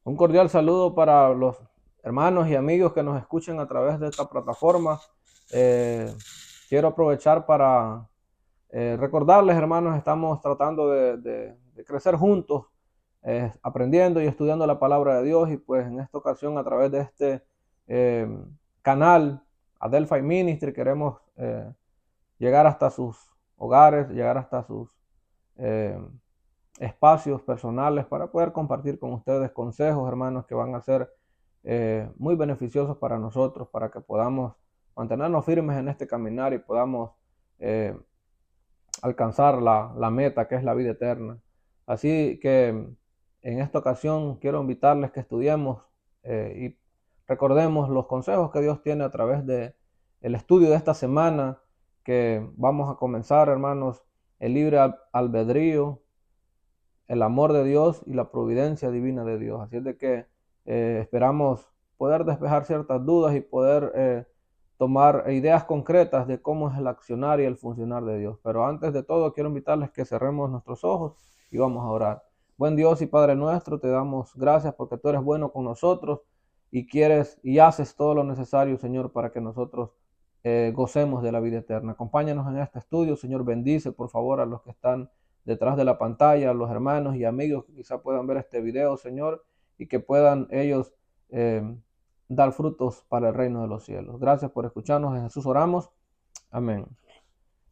Un cordial saludo para los hermanos y amigos que nos escuchen a través de esta plataforma. Eh, Quiero aprovechar para recordarles, hermanos, estamos tratando de crecer juntos, aprendiendo y estudiando la palabra de Dios. Y pues en esta ocasión, a través de este eh, canal, Adelphi Ministry, queremos llegar hasta sus hogares, llegar hasta sus eh, espacios personales para poder compartir con ustedes consejos, hermanos, que van a ser muy beneficiosos para nosotros, para que podamos mantenernos firmes en este caminar y podamos eh, alcanzar la meta que es la vida eterna. Así que en esta ocasión quiero invitarles que estudiemos y recordemos los consejos que Dios tiene a través de el estudio de esta semana, que vamos a comenzar, hermanos, el libre albedrío, el amor de Dios y la providencia divina de Dios. Así es de que esperamos poder despejar ciertas dudas y poder tomar ideas concretas de cómo es el accionar y el funcionar de Dios. Pero antes de todo, quiero invitarles que cerremos nuestros ojos y vamos a orar. Buen Dios y Padre nuestro, te damos gracias porque tú eres bueno con nosotros y quieres y haces todo lo necesario, Señor, para que nosotros gocemos de la vida eterna. Acompáñanos en este estudio, Señor, bendice por favor a los que están detrás de la pantalla, a los hermanos y amigos que quizá puedan ver este video, Señor, y que puedan ellos dar frutos para el reino de los cielos. Gracias por escucharnos. En Jesús oramos. Amén.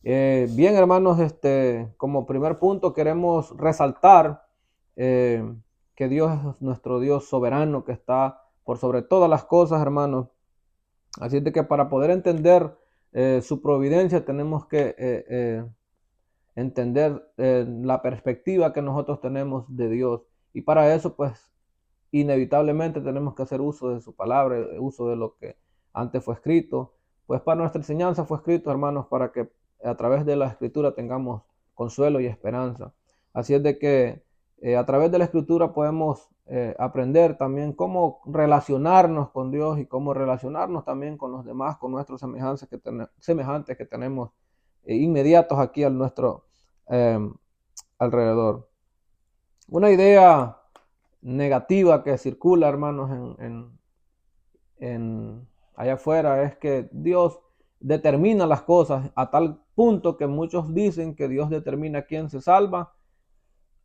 Bien, hermanos, como primer punto queremos resaltar eh, que Dios es nuestro Dios soberano, que está por sobre todas las cosas, hermanos. Así es de que para poder entender su providencia tenemos que entender la perspectiva que nosotros tenemos de Dios. Y para eso, pues, inevitablemente tenemos que hacer uso de su palabra, uso de lo que antes fue escrito. Pues para nuestra enseñanza fue escrito, hermanos, para que a través de la escritura tengamos consuelo y esperanza. Así es de que a través de la escritura podemos aprender también cómo relacionarnos con Dios y cómo relacionarnos también con los demás, con nuestros semejantes que tenemos inmediatos aquí al nuestro eh, alrededor. Una idea negativa que circula, hermanos, allá afuera es que Dios determina las cosas a tal punto que muchos dicen que Dios determina quién se salva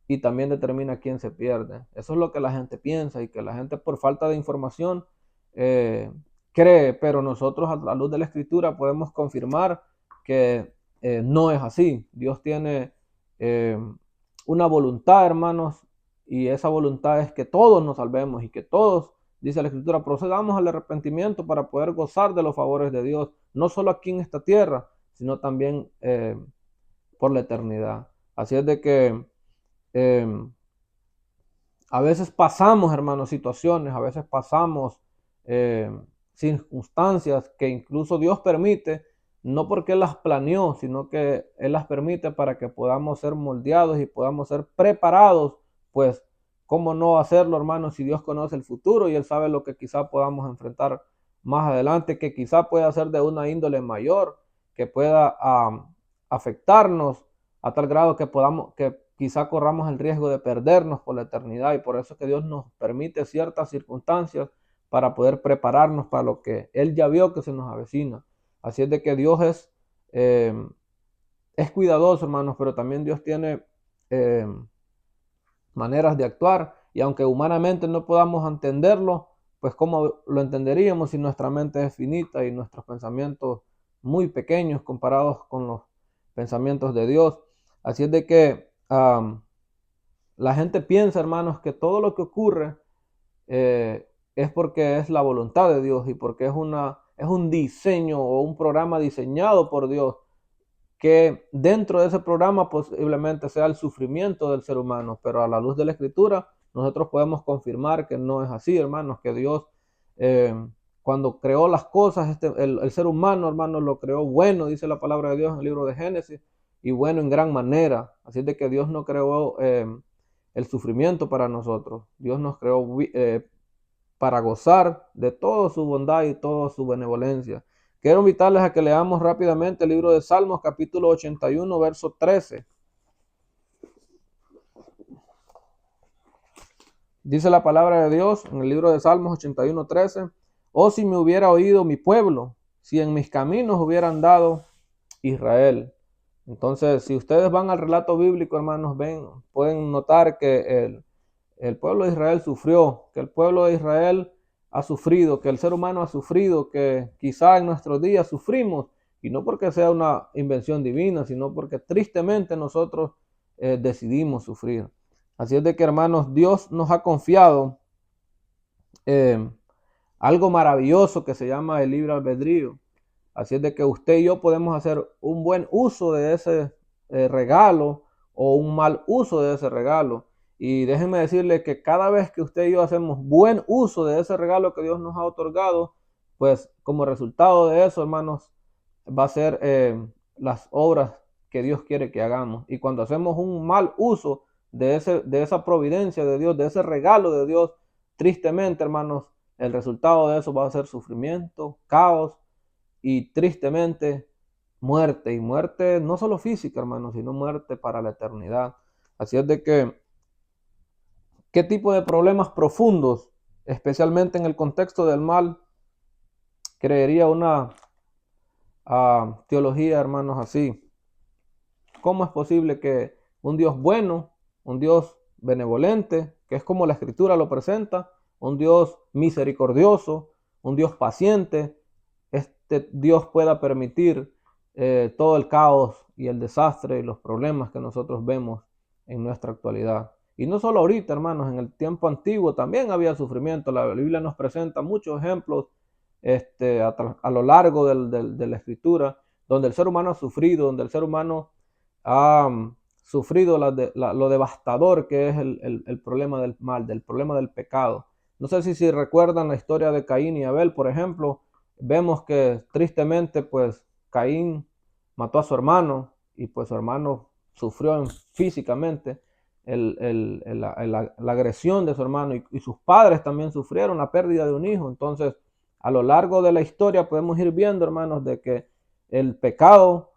y también determina quién se pierde. Eso es lo que la gente piensa y que la gente por falta de información eh, cree, pero nosotros a la luz de la escritura podemos confirmar que no es así. Dios tiene eh, una voluntad, hermanos, y esa voluntad es que todos nos salvemos y que todos, dice la escritura, procedamos al arrepentimiento para poder gozar de los favores de Dios, no solo aquí en esta tierra, sino también por la eternidad. Así es de que eh, a veces pasamos, hermanos, situaciones, a veces pasamos eh, circunstancias que incluso Dios permite, no porque Él las planeó, sino que Él las permite para que podamos ser moldeados y podamos ser preparados. Pues, ¿cómo no hacerlo, hermanos, si Dios conoce el futuro y Él sabe lo que quizá podamos enfrentar más adelante, que quizá pueda ser de una índole mayor, que pueda afectarnos a tal grado que podamos, que quizá corramos el riesgo de perdernos por la eternidad, y por eso es que Dios nos permite ciertas circunstancias para poder prepararnos para lo que Él ya vio que se nos avecina. Así es de que Dios es cuidadoso, hermanos, pero también Dios tiene eh, maneras de actuar, y aunque humanamente no podamos entenderlo, pues cómo lo entenderíamos si nuestra mente es finita y nuestros pensamientos muy pequeños comparados con los pensamientos de Dios. Así es de que la gente piensa, hermanos, que todo lo que ocurre es porque es la voluntad de Dios y porque es un diseño o un programa diseñado por Dios, que dentro de ese programa posiblemente sea el sufrimiento del ser humano, pero a la luz de la escritura nosotros podemos confirmar que no es así, hermanos, que Dios eh, cuando creó las cosas, el ser humano, hermanos, lo creó bueno, dice la palabra de Dios en el libro de Génesis, y bueno en gran manera. Así de que Dios no creó el sufrimiento para nosotros, Dios nos creó para gozar de toda su bondad y toda su benevolencia. Quiero invitarles a que leamos rápidamente el libro de Salmos, capítulo 81, verso 13. Dice la palabra de Dios en el libro de Salmos 81:13, oh si me hubiera oído mi pueblo, si en mis caminos hubiera andado Israel. Entonces, si ustedes van al relato bíblico, hermanos, pueden notar que el pueblo de Israel sufrió, que el pueblo de Israel ha sufrido, que el ser humano ha sufrido, que quizá en nuestros días sufrimos, y no porque sea una invención divina, sino porque tristemente nosotros decidimos sufrir. Así es de que, hermanos, Dios nos ha confiado eh, algo maravilloso que se llama el libre albedrío. Así es de que usted y yo podemos hacer un buen uso de ese regalo o un mal uso de ese regalo. Y déjenme decirle que cada vez que usted y yo hacemos buen uso de ese regalo que Dios nos ha otorgado, pues como resultado de eso, hermanos, va a ser las obras que Dios quiere que hagamos. Y cuando hacemos un mal uso de esa providencia de Dios, de ese regalo de Dios, tristemente, hermanos, el resultado de eso va a ser sufrimiento, caos y tristemente muerte. Y muerte no solo física, hermanos, sino muerte para la eternidad. Así es de que, ¿qué tipo de problemas profundos, especialmente en el contexto del mal, creería una teología, hermanos, así? ¿Cómo es posible que un Dios bueno, un Dios benevolente, que es como la Escritura lo presenta, un Dios misericordioso, un Dios paciente, este Dios pueda permitir todo el caos y el desastre y los problemas que nosotros vemos en nuestra actualidad? Y no solo ahorita, hermanos, en el tiempo antiguo también había sufrimiento. La Biblia nos presenta muchos ejemplos a lo largo de la Escritura, donde el ser humano ha sufrido, donde el ser humano ha sufrido lo devastador que es el problema del mal, del problema del pecado. No sé si recuerdan la historia de Caín y Abel, por ejemplo. Vemos que tristemente, pues, Caín mató a su hermano y pues su hermano sufrió físicamente la agresión de su hermano y sus padres también sufrieron la pérdida de un hijo. Entonces, a lo largo de la historia podemos ir viendo, hermanos, de que el pecado,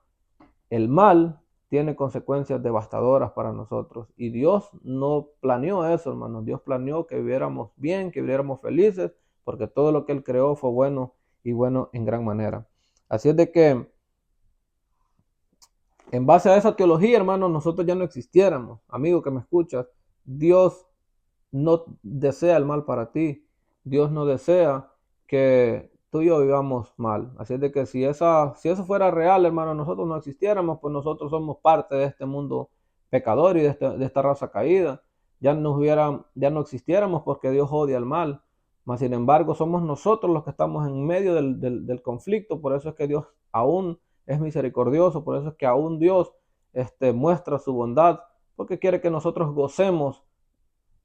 el mal, tiene consecuencias devastadoras para nosotros. Y Dios no planeó eso, hermanos. Dios planeó que viviéramos bien, que viviéramos felices, porque todo lo que Él creó fue bueno y bueno en gran manera. Así es de que, en base a esa teología, hermanos, nosotros ya no existiéramos. Amigo que me escuchas, Dios no desea el mal para ti. Dios no desea que tú y yo vivamos mal. Así es de que si eso fuera real, hermano, nosotros no existiéramos, pues nosotros somos parte de este mundo pecador y de esta raza caída. Ya no existiéramos porque Dios odia el mal. Mas sin embargo, somos nosotros los que estamos en medio del conflicto. Por eso es que Dios aún es misericordioso. Por eso es que aún Dios muestra su bondad, porque quiere que nosotros gocemos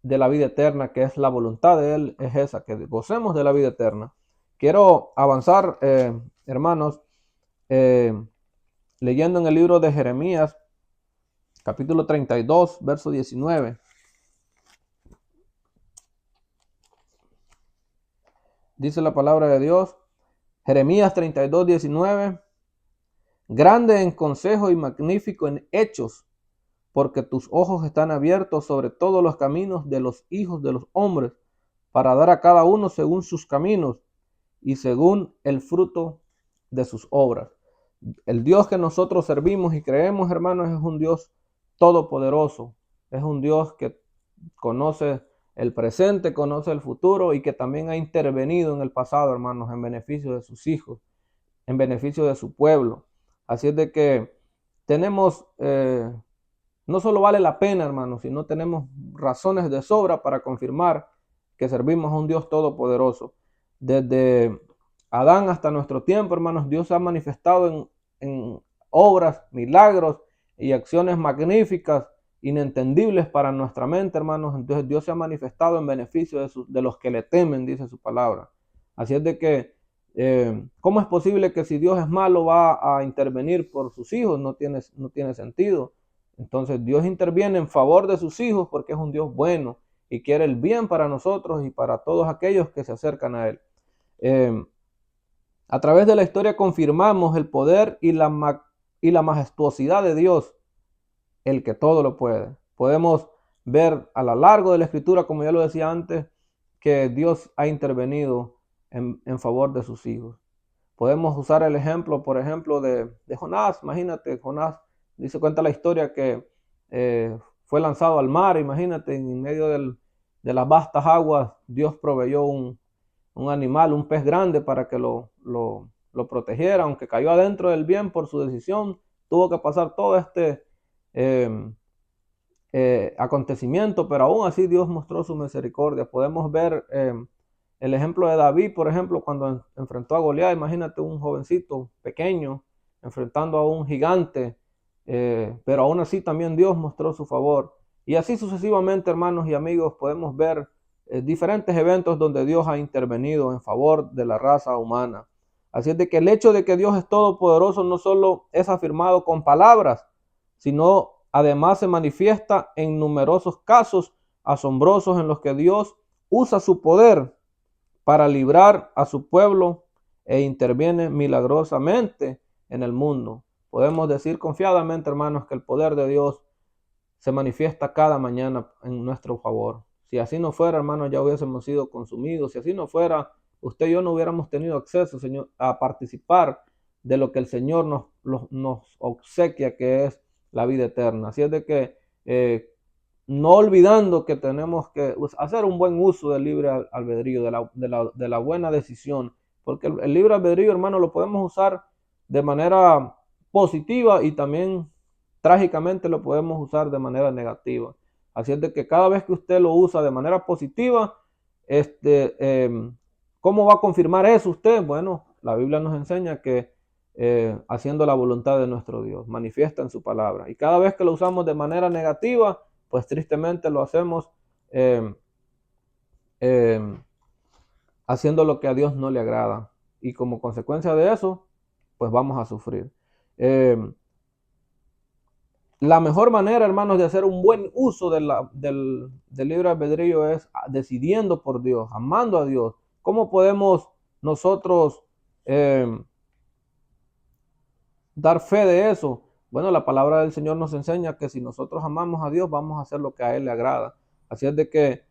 de la vida eterna, que es la voluntad de Él, es esa, que gocemos de la vida eterna. Quiero avanzar, hermanos, leyendo en el libro de Jeremías, capítulo 32, verso 19. Dice la palabra de Dios, Jeremías 32, 19, grande en consejo y magnífico en hechos, porque tus ojos están abiertos sobre todos los caminos de los hijos de los hombres, para dar a cada uno según sus caminos y según el fruto de sus obras. El Dios que nosotros servimos y creemos, hermanos, es un Dios todopoderoso. Es un Dios que conoce el presente, conoce el futuro y que también ha intervenido en el pasado, hermanos, en beneficio de sus hijos, en beneficio de su pueblo. Así es de que tenemos, no solo vale la pena, hermanos, sino tenemos razones de sobra para confirmar que servimos a un Dios todopoderoso. Desde Adán hasta nuestro tiempo, hermanos, Dios se ha manifestado en obras, milagros y acciones magníficas, inentendibles para nuestra mente, hermanos. Entonces Dios se ha manifestado en beneficio de los que le temen, dice su palabra. Así es de que, ¿cómo es posible que si Dios es malo va a intervenir por sus hijos? No tiene sentido. Entonces Dios interviene en favor de sus hijos porque es un Dios bueno y quiere el bien para nosotros y para todos aquellos que se acercan a Él. A través de la historia confirmamos el poder y la majestuosidad de Dios, el que todo lo puede. Podemos ver a lo largo de la Escritura, como ya lo decía antes, que Dios ha intervenido en favor de sus hijos. Podemos usar el ejemplo, por ejemplo, de Jonás. Imagínate, Jonás cuenta la historia que fue lanzado al mar. Imagínate, en medio de las vastas aguas, Dios proveyó un animal, un pez grande para que lo protegiera, aunque cayó adentro del bien por su decisión, tuvo que pasar todo este eh, acontecimiento, pero aún así Dios mostró su misericordia. Podemos ver el ejemplo de David, por ejemplo, cuando enfrentó a Goliat. Imagínate un jovencito pequeño enfrentando a un gigante, pero aún así también Dios mostró su favor. Y así sucesivamente, hermanos y amigos, podemos ver diferentes eventos donde Dios ha intervenido en favor de la raza humana. Así es de que el hecho de que Dios es todopoderoso no solo es afirmado con palabras, sino además se manifiesta en numerosos casos asombrosos en los que Dios usa su poder para librar a su pueblo e interviene milagrosamente en el mundo. Podemos decir confiadamente, hermanos, que el poder de Dios se manifiesta cada mañana en nuestro favor. Si así no fuera, hermanos, ya hubiésemos sido consumidos. Si así no fuera, usted y yo no hubiéramos tenido acceso, Señor, a participar de lo que el Señor nos obsequia, que es la vida eterna. Así es de que no olvidando que tenemos que hacer un buen uso del libre albedrío, de la buena decisión, porque el libre albedrío, hermano, lo podemos usar de manera positiva y también trágicamente lo podemos usar de manera negativa. Así es de que cada vez que usted lo usa de manera positiva, ¿cómo va a confirmar eso usted? Bueno, la Biblia nos enseña que haciendo la voluntad de nuestro Dios, manifiesta en su palabra. Y cada vez que lo usamos de manera negativa, pues tristemente lo hacemos eh, eh, haciendo lo que a Dios no le agrada. Y como consecuencia de eso, pues vamos a sufrir. La mejor manera, hermanos, de hacer un buen uso del libre albedrío es decidiendo por Dios, amando a Dios. ¿Cómo podemos nosotros dar fe de eso? Bueno, la palabra del Señor nos enseña que si nosotros amamos a Dios, vamos a hacer lo que a Él le agrada. Así es de que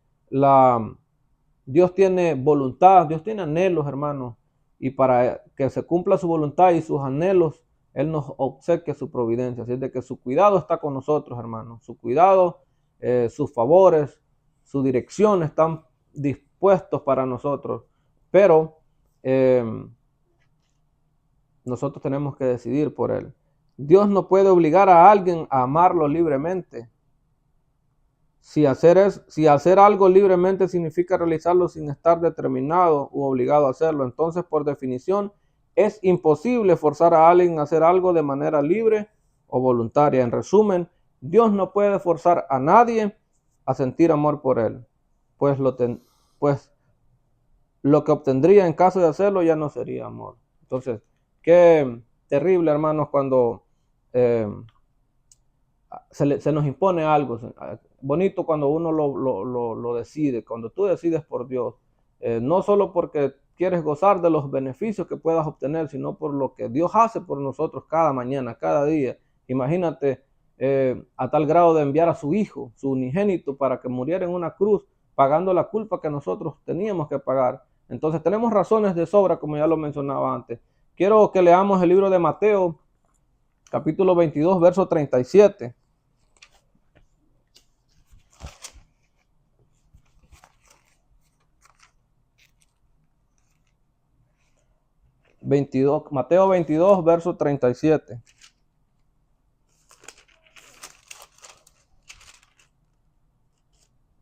Dios tiene voluntad, Dios tiene anhelos, hermanos, y para que se cumpla su voluntad y sus anhelos, Él nos obsequia su providencia. Así es de que su cuidado está con nosotros, hermanos. Su cuidado, sus favores, su dirección están dispuestos para nosotros. Pero nosotros tenemos que decidir por Él. Dios no puede obligar a alguien a amarlo libremente. Si hacer algo libremente significa realizarlo sin estar determinado u obligado a hacerlo, entonces por definición es imposible forzar a alguien a hacer algo de manera libre o voluntaria. En resumen, Dios no puede forzar a nadie a sentir amor por Él, pues lo que obtendría en caso de hacerlo ya no sería amor. Entonces, qué terrible, hermanos, cuando se nos impone algo. Bonito cuando uno lo decide, cuando tú decides por Dios, no solo porque quieres gozar de los beneficios que puedas obtener, sino por lo que Dios hace por nosotros cada mañana, cada día. Imagínate a tal grado de enviar a su hijo, su unigénito, para que muriera en una cruz, pagando la culpa que nosotros teníamos que pagar. Entonces tenemos razones de sobra, como ya lo mencionaba antes. Quiero que leamos el libro de Mateo, capítulo 22, verso 37. Mateo 22, verso 37.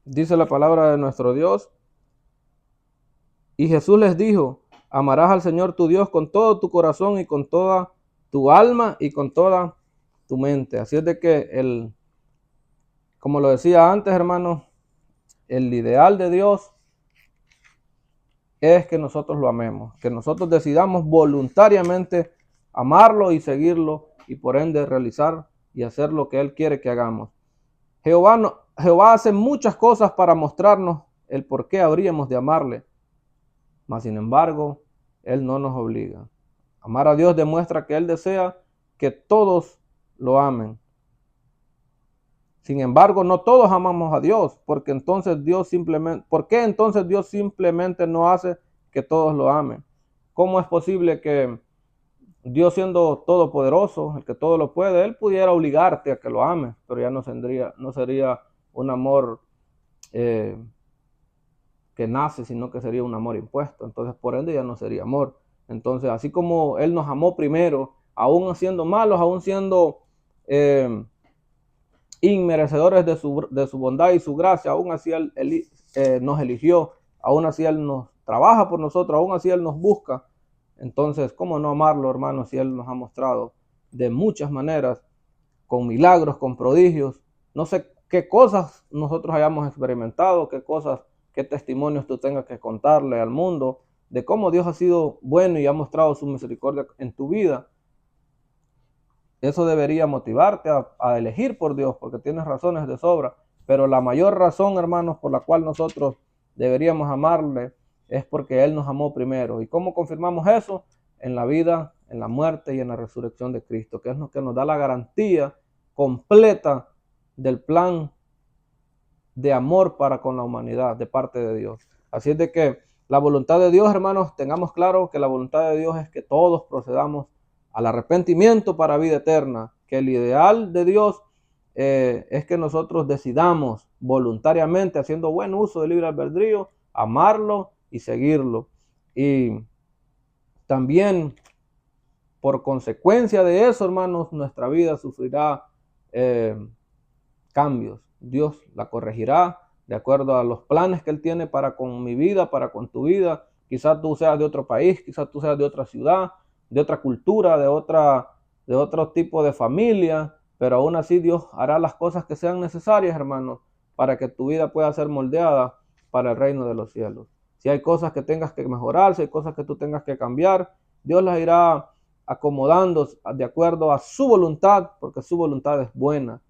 Dice la palabra de nuestro Dios. Y Jesús les dijo, amarás al Señor tu Dios con todo tu corazón y con toda tu alma y con toda tu mente. Así es de que como lo decía antes, hermanos, el ideal de Dios es que nosotros lo amemos, que nosotros decidamos voluntariamente amarlo y seguirlo y por ende realizar y hacer lo que Él quiere que hagamos. Jehová hace muchas cosas para mostrarnos el por qué habríamos de amarle, mas sin embargo, Él no nos obliga. Amar a Dios demuestra que Él desea que todos lo amen. Sin embargo, no todos amamos a Dios, ¿por qué entonces Dios simplemente no hace que todos lo amen? ¿Cómo es posible que Dios, siendo todopoderoso, el que todo lo puede, Él pudiera obligarte a que lo ames, pero ya no sería un amor que nace, sino que sería un amor impuesto? Entonces, por ende, ya no sería amor. Entonces, así como Él nos amó primero, aún siendo malos, aún siendo inmerecedores de su bondad y su gracia, aún así Él nos eligió, aún así Él nos trabaja por nosotros, aún así Él nos busca. Entonces, ¿cómo no amarlo, hermanos, si Él nos ha mostrado de muchas maneras, con milagros, con prodigios? No sé qué cosas nosotros hayamos experimentado, qué testimonios tú tengas que contarle al mundo de cómo Dios ha sido bueno y ha mostrado su misericordia en tu vida. Eso debería motivarte a elegir por Dios, porque tienes razones de sobra. Pero la mayor razón, hermanos, por la cual nosotros deberíamos amarle es porque Él nos amó primero. ¿Y cómo confirmamos eso? En la vida, en la muerte y en la resurrección de Cristo, que es lo que nos da la garantía completa del plan de amor para con la humanidad de parte de Dios. Así es de que la voluntad de Dios, hermanos, tengamos claro que la voluntad de Dios es que todos procedamos al arrepentimiento para vida eterna, que el ideal de Dios es que nosotros decidamos voluntariamente, haciendo buen uso del libre albedrío, amarlo y seguirlo. Y también, por consecuencia de eso, hermanos, nuestra vida sufrirá cambios. Dios la corregirá de acuerdo a los planes que Él tiene para con mi vida, para con tu vida. Quizás tú seas de otro país, quizás tú seas de otra ciudad, de otra cultura, de otro tipo de familia, pero aún así Dios hará las cosas que sean necesarias, hermanos, para que tu vida pueda ser moldeada para el reino de los cielos. Si hay cosas que tengas que mejorar, si hay cosas que tú tengas que cambiar, Dios las irá acomodando de acuerdo a su voluntad, porque su voluntad es buena,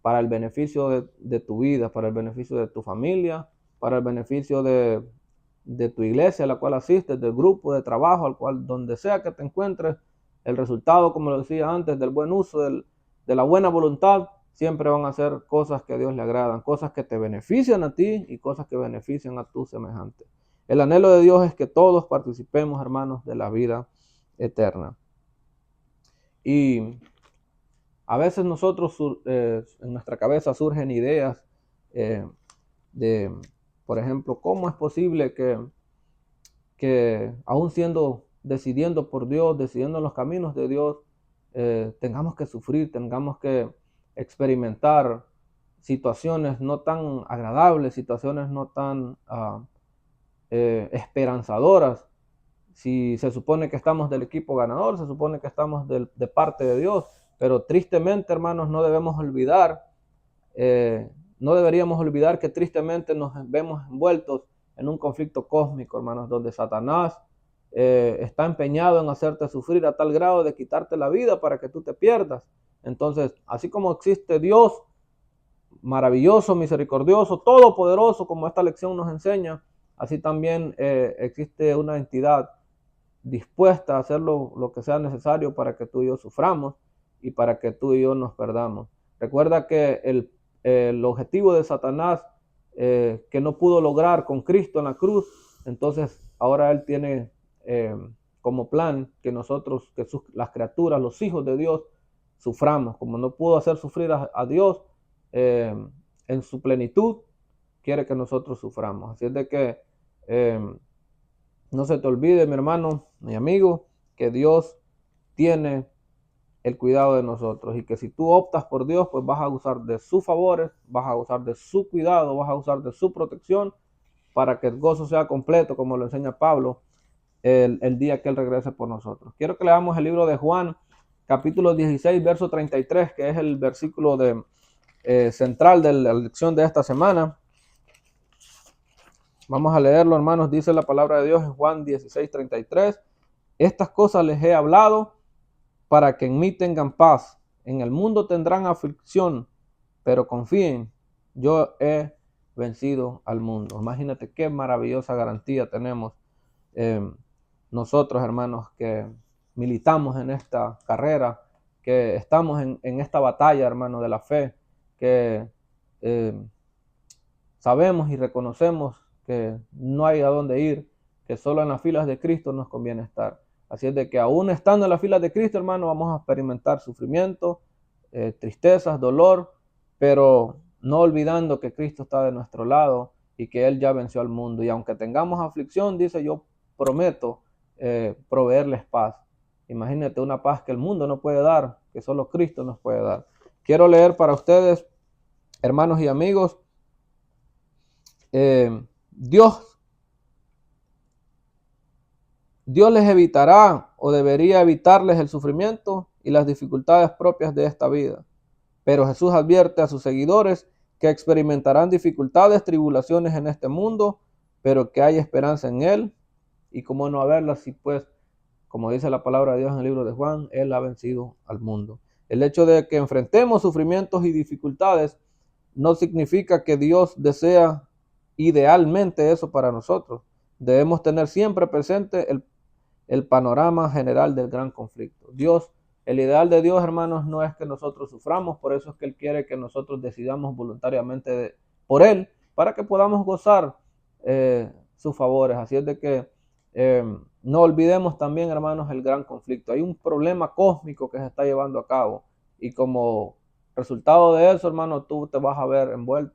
para el beneficio de tu vida, para el beneficio de tu familia, para el beneficio de tu iglesia a la cual asistes, del grupo de trabajo al cual, donde sea que te encuentres. El resultado, como lo decía antes, del buen uso, de la buena voluntad, siempre van a ser cosas que a Dios le agradan, cosas que te benefician a ti y cosas que benefician a tu semejante. El anhelo de Dios es que todos participemos, hermanos, de la vida eterna. Y a veces nosotros en nuestra cabeza surgen ideas de, por ejemplo, ¿cómo es posible que aún decidiendo por Dios, decidiendo en los caminos de Dios, tengamos que sufrir, tengamos que experimentar situaciones no tan agradables, situaciones no tan esperanzadoras? Si se supone que estamos del equipo ganador, se supone que estamos de parte de Dios, pero tristemente, hermanos, no deberíamos olvidar que tristemente nos vemos envueltos en un conflicto cósmico, hermanos, donde Satanás está empeñado en hacerte sufrir a tal grado de quitarte la vida para que tú te pierdas. Entonces, así como existe Dios maravilloso, misericordioso, todopoderoso, como esta lección nos enseña, así también existe una entidad dispuesta a hacer lo que sea necesario para que tú y yo suframos y para que tú y yo nos perdamos. Recuerda que el objetivo de Satanás que no pudo lograr con Cristo en la cruz, entonces ahora él tiene como plan que nosotros, las criaturas, los hijos de Dios, suframos. Como no pudo hacer sufrir a Dios en su plenitud, quiere que nosotros suframos. Así es de que no se te olvide, mi hermano, mi amigo, que Dios tiene el cuidado de nosotros y que si tú optas por Dios, pues vas a gozar de sus favores, vas a gozar de su cuidado, vas a gozar de su protección para que el gozo sea completo, como lo enseña Pablo, el día que Él regrese por nosotros. Quiero que leamos el libro de Juan, capítulo 16, verso 33, que es el versículo central de la lección de esta semana. Vamos a leerlo, hermanos. Dice la palabra de Dios en Juan 16, 33. Estas cosas les he hablado para que en mí tengan paz. En el mundo tendrán aflicción, pero confíen, yo he vencido al mundo. Imagínate qué maravillosa garantía tenemos nosotros, hermanos, que militamos en esta carrera, que estamos en esta batalla, hermano, de la fe, que sabemos y reconocemos que no hay a dónde ir, que solo en las filas de Cristo nos conviene estar. Así es de que aún estando en las filas de Cristo, hermano, vamos a experimentar sufrimiento, tristezas, dolor, pero no olvidando que Cristo está de nuestro lado y que Él ya venció al mundo. Y aunque tengamos aflicción, dice, yo prometo proveerles paz. Imagínate una paz que el mundo no puede dar, que solo Cristo nos puede dar. Quiero leer para ustedes, hermanos y amigos, Dios les evitará o debería evitarles el sufrimiento y las dificultades propias de esta vida. Pero Jesús advierte a sus seguidores que experimentarán dificultades, tribulaciones en este mundo, pero que hay esperanza en Él. Y cómo no haberlas si pues, como dice la palabra de Dios en el libro de Juan, Él ha vencido al mundo. El hecho de que enfrentemos sufrimientos y dificultades no significa que Dios desea idealmente eso para nosotros. Debemos tener siempre presente el panorama general del gran conflicto. El ideal de Dios, hermanos, no es que nosotros suframos, por eso es que Él quiere que nosotros decidamos voluntariamente por Él, para que podamos gozar sus favores. Así es de que no olvidemos también, hermanos, el gran conflicto. Hay un problema cósmico que se está llevando a cabo y como resultado de eso, hermano, tú te vas a ver envuelto,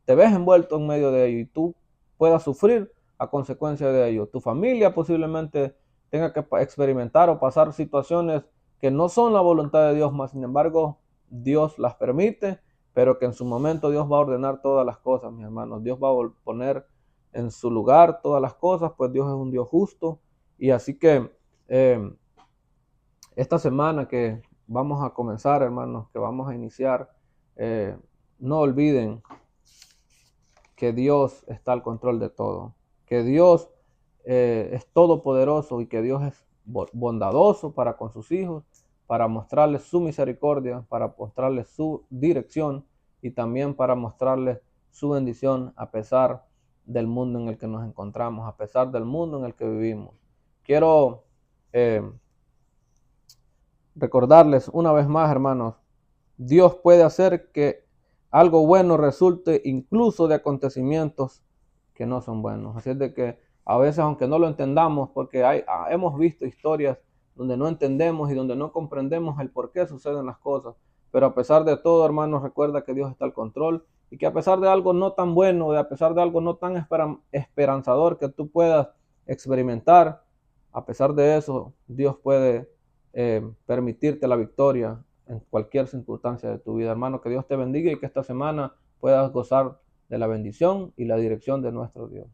te ves envuelto en medio de ello y tú puedas sufrir a consecuencia de ello. Tu familia posiblemente tenga que experimentar o pasar situaciones que no son la voluntad de Dios, mas sin embargo Dios las permite, pero que en su momento Dios va a ordenar todas las cosas, mis hermanos. Dios va a poner en su lugar todas las cosas, pues Dios es un Dios justo. Y así que esta semana que vamos a comenzar, hermanos, que vamos a iniciar, no olviden que Dios está al control de todo, que Dios es todopoderoso y que Dios es bondadoso para con sus hijos, para mostrarles su misericordia, para mostrarles su dirección y también para mostrarles su bendición a pesar del mundo en el que nos encontramos, a pesar del mundo en el que vivimos. Quiero recordarles una vez más, hermanos, Dios puede hacer que algo bueno resulte incluso de acontecimientos que no son buenos. Así es de que a veces, aunque no lo entendamos, porque hemos visto historias donde no entendemos y donde no comprendemos el por qué suceden las cosas, pero a pesar de todo, hermanos, recuerda que Dios está al control y que a pesar de algo no tan bueno, a pesar de algo no tan esperanzador que tú puedas experimentar, a pesar de eso, Dios puede permitirte la victoria en cualquier circunstancia de tu vida. Hermano, que Dios te bendiga y que esta semana puedas gozar de la bendición y la dirección de nuestro Dios.